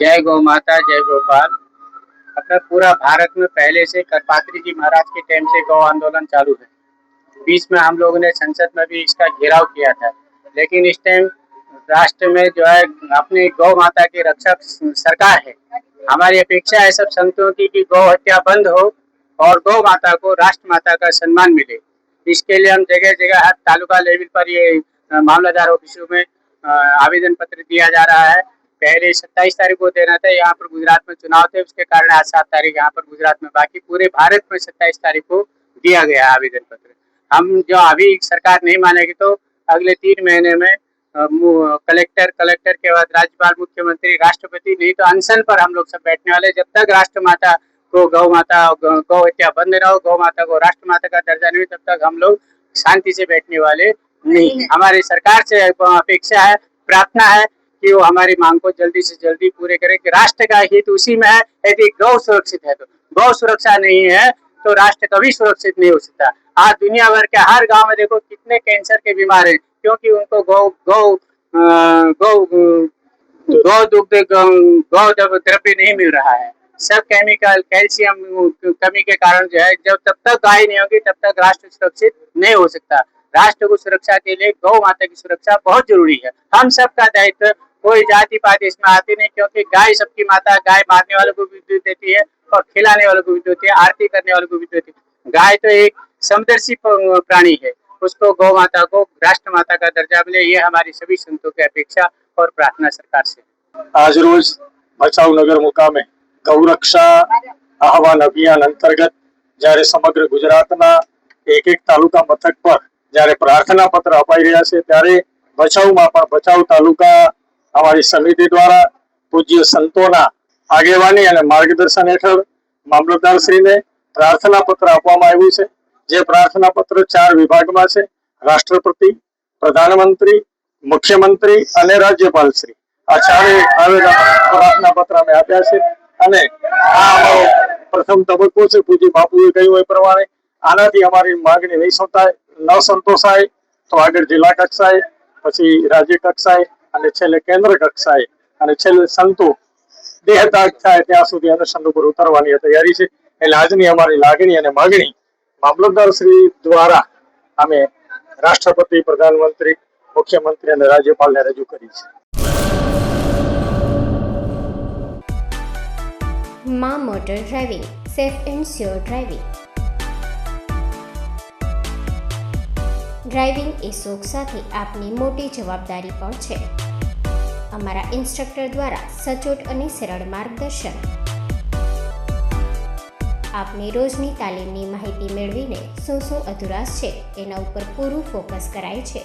जय गौ माता जय गोपाल। अपना पूरा भारत में पहले से करपात्री जी महाराज के टाइम से गौ आंदोलन चालू है। बीच में हम लोगों ने संसद में भी इसका घेराव किया था, लेकिन इस टाइम राष्ट्र में जो है अपनी गौ माता की रक्षक सरकार है। हमारी अपेक्षा है सब संतों की कि गौ हत्या बंद हो और गौ माता को राष्ट्र माता का सम्मान मिले। इसके लिए हम जगह जगह हर तालुका लेवल पर ये मामलादार ऑफिसों में आवेदन पत्र दिया जा रहा है। पहले 27 तारीख को देना था, यहाँ पर गुजरात में चुनाव थे, उसके कारण आज 7 तारीख यहाँ पर गुजरात में, बाकी पूरे भारत में 27 तारीख को दिया गया आवेदन पत्र। हम जो अभी सरकार नहीं मानेगी तो अगले 3 महीने में कलेक्टर के बाद राज्यपाल, मुख्यमंत्री, राष्ट्रपति, नहीं तो अनशन पर हम लोग सब बैठने वाले। जब तक राष्ट्र माता को गौ हत्या बंद न हो, गौ माता को राष्ट्र माता का दर्जा नहीं, तब तक हम लोग शांति से बैठने वाले नहीं। हमारी सरकार से अपेक्षा है, प्रार्थना है कि वो हमारी मांग को जल्दी से जल्दी पूरे करे कि राष्ट्र का हित उसी में है। यदि गौ सुरक्षित है तो, गौ सुरक्षा नहीं है तो राष्ट्र कभी सुरक्षित नहीं हो सकता। आज दुनिया भर के हर गांव में देखो कितने कैंसर के बीमार हैं, क्योंकि उनको गौ गौ गौ गौ दुग्ध गौ द्रव्य नहीं मिल रहा है। सब केमिकल, कैल्शियम कमी के कारण जो है, जब तब तक गाय नहीं होगी तब तक राष्ट्र सुरक्षित नहीं हो सकता। राष्ट्र को सुरक्षा के लिए गौ माता की सुरक्षा बहुत जरूरी है। हम सबका दायित्व, कोई जाति पाति इसमें आती नहीं, क्योंकि गाय सबकी माता, गाय मारने वालों को भी दूध देती है और खिलाने वालों को भी देती है, आरती करने वालों को भी देती है। गाय तो एक समदर्शी प्राणी है, उसको गौ माता को राष्ट्र माता का दर्जा मिले, ये हमारी सभी संतों की अपेक्षा और प्रार्थना सरकार से। आज रोज भचाऊ नगर मुकामे गौरक्षा आह्वान अभियान अंतर्गत જ્યારે સમગ્ર ગુજરાતના એક તાલુકા મથક પર જ્યારે પ્રાર્થના પત્ર અપાઈ રહ્યા છે, ત્યારે ભચાઉમાં પણ ભચાઉ તાલુકા અમારી સમિતિ દ્વારા પૂજ્ય સંતોના આગેવાની અને માર્ગદર્શન હેઠળ મામલતદારશ્રીને પ્રાર્થના પત્ર આપવામાં આવ્યું છે, જે પ્રાર્થના પત્ર 4 વિભાગમાં છે: રાષ્ટ્રપતિ, પ્રધાનમંત્રી, મુખ્યમંત્રી અને રાજ્યપાલશ્રી। આ ચારે આવેદન પ્રાર્થના પત્ર અમે આપ્યા છે અને આ અમારો પ્રથમ તબક્કો છે। પૂજ્ય બાપુએ કહ્યું એ પ્રમાણે આનાથી અમારી માંગણી ન સંતોષાય તો આગળ જિલ્લા કક્ષાએ, પછી રાજ્ય કક્ષાએ અને છેલ્લે કેન્દ્ર કક્ષાએ અને છેલ્લે સંતો દેહત્યાગ થાય ત્યાં સુધી અનશન ઉપર ઉતરવાની તૈયારી છે। એટલે આજની અમારી લાગણી અને માંગણી મામલતદારશ્રી દ્વારા અમે રાષ્ટ્રપતિ, પ્રધાનમંત્રી, મુખ્યમંત્રી અને રાજ્યપાલને રજૂ કરી છે। માં motor driving, safe and sure driving. Driving એ શોખ સાથે આપની મોટી જવાબદારી પણ છે। અમારા ઇન્સ્ટ્રક્ટર દ્વારા સચોટ અને સરળ માર્ગદર્શન, આપની રોજની તાલીમની માહિતી મેળવીને શું અધુરાશ છે એના ઉપર પૂરું ફોકસ કરાય છે।